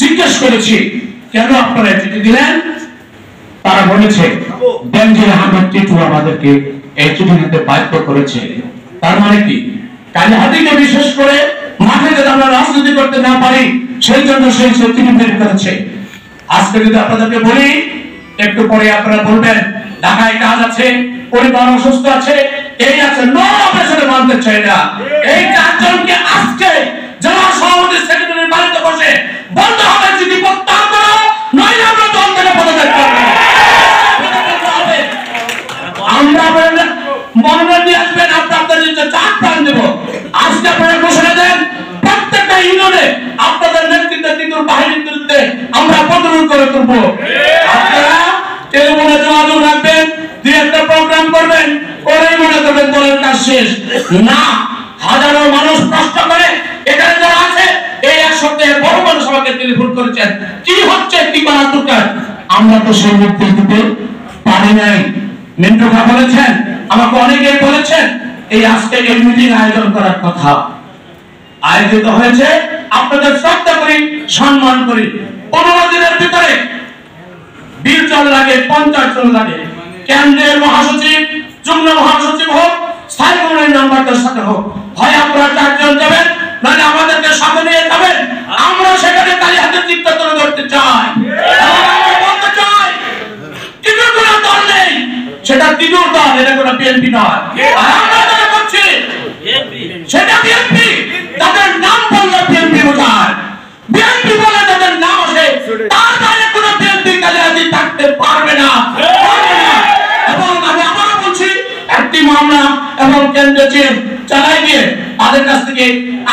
জিজ্ঞেস করেছি কেন আপনারা চিঠি দিলেন, তারা বলেছে বেনজির আহমেদ টিটু আমাদেরকে এই চিঠি দিতে বাধ্য করেছে। তার মানে কি, কালিহাদিকে বিশেষ করে মাঠে যদি আমরা রাজনীতি করতে না পারি সেই জন্য সেই চিঠি বের করেছে। আজকে যদি আপনাদেরকে বলি, একটু পরে আপনারা বলবেন ঢাকায় কাজ আছে, পরিবার অসুস্থ আছে, এই আছে, নো অপারেশনে মানতে চাই না। এই চারজনকে আজকে জেলা সভাপতি সেক্রেটারির বাড়িতে বসে বলতে হবে যদি প্রত্যাহার করো, নইলে আমরা দল থেকে পদত্যাগ করব। আমরা মনোনয়ন দিয়ে আসবেন, আপনাদের নিচে চাপ প্রাণ দেব। আজকে আপনারা ঘোষণা দেন প্রত্যেকটা ইউনিয়নে আপনাদের নেতৃত্বে টিটুর বাহিনীর বিরুদ্ধে আমরা প্রতিরোধ করে তুলব। আপনারা টেলিফোনে যোগাযোগ রাখবেন, দুই একটা প্রোগ্রাম করবেন, করেই মনে করবেন দলের কাজ শেষ না। হাজারো মানুষ কষ্ট করে এখানে যারা আছে, এই এক সপ্তাহে বড় মানুষ আমাকে টেলিফোন করেছেন, কি হচ্ছে কি করা দরকার, আমরা তো সেই নির্দেশ দিতে পারি নাই। মিন্টু খা বলেছেন, আমাকে অনেকেই বলেছেন এই আজকে এই মিটিং আয়োজন করার কথা আয়োজিত হয়েছে, আপনাদের শ্রদ্ধা করি, সম্মান করি। 15 দিনের ভিতরে 20 জন লাগে, 50 জন লাগে, কেন্দ্রের মহাসচিব, যুগ্ম মহাসচিব হোক, স্থায়ী কমিটির মেম্বারদের সাথে হোক, হয় আপনারা 4 জন যাবেন, নাহলে আমাদেরকে সাথে নিয়ে যাবেন। আমরা সেখানে কালিহাদির চিত্র তুলে ধরতে চাই, বলতে চাই টিটুর কোনো দল নেই, সেটা টিটুর দল, এটা কোনো বিএনপি নয়। আর আমরা যেটা করছি সেটা বিএনপি, তাদের নাম বললে বিএনপি বোঝায়, বিএনপি বলে তাদের নাম আসে, তার বাইরে কোনো বিএনপি কালিহাদি থাকতে পারবে না। এবং আমি আবারও বলছি, একটি মামলা এবং কেন্দ্রের চিঠি চালাই দিয়ে তাদের কাছ থেকে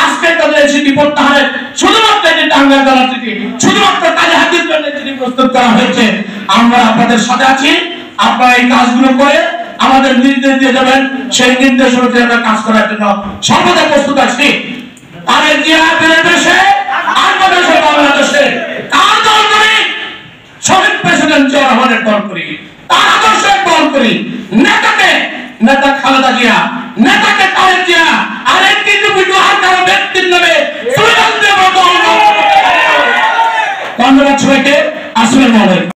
আজকে তাদের চিঠি প্রত্যাহারের শুধুমাত্র একটি টাঙ্গাইল জেলার চিঠি, শুধুমাত্র কালিহাদির জন্য চিঠি প্রস্তুত করা হয়েছে। আমরা আপনাদের সাথে আছি, আপনারা এই কাজগুলো করে আমাদের নির্দেশ দিয়ে যাবেন, সেই নির্দেশ অনুযায়ী আমরা কাজ করার জন্য সর্বদা প্রস্তুত আছি। তাদের জিয়া দেশে আর দেশে বাংলাদেশে কার দল করি, শহীদ প্রেসিডেন্ট জিয়া রহমানের দল করি, তার আদর্শের দল করি, নেতাকে নেতা খালেদা জিয়া, নেতাকে তারেক জিয়া, আর এই টিটু পিটু আর কারো ব্যক্তির নামে ধন্যবাদ সবাইকে। আসসালামু আলাইকুম।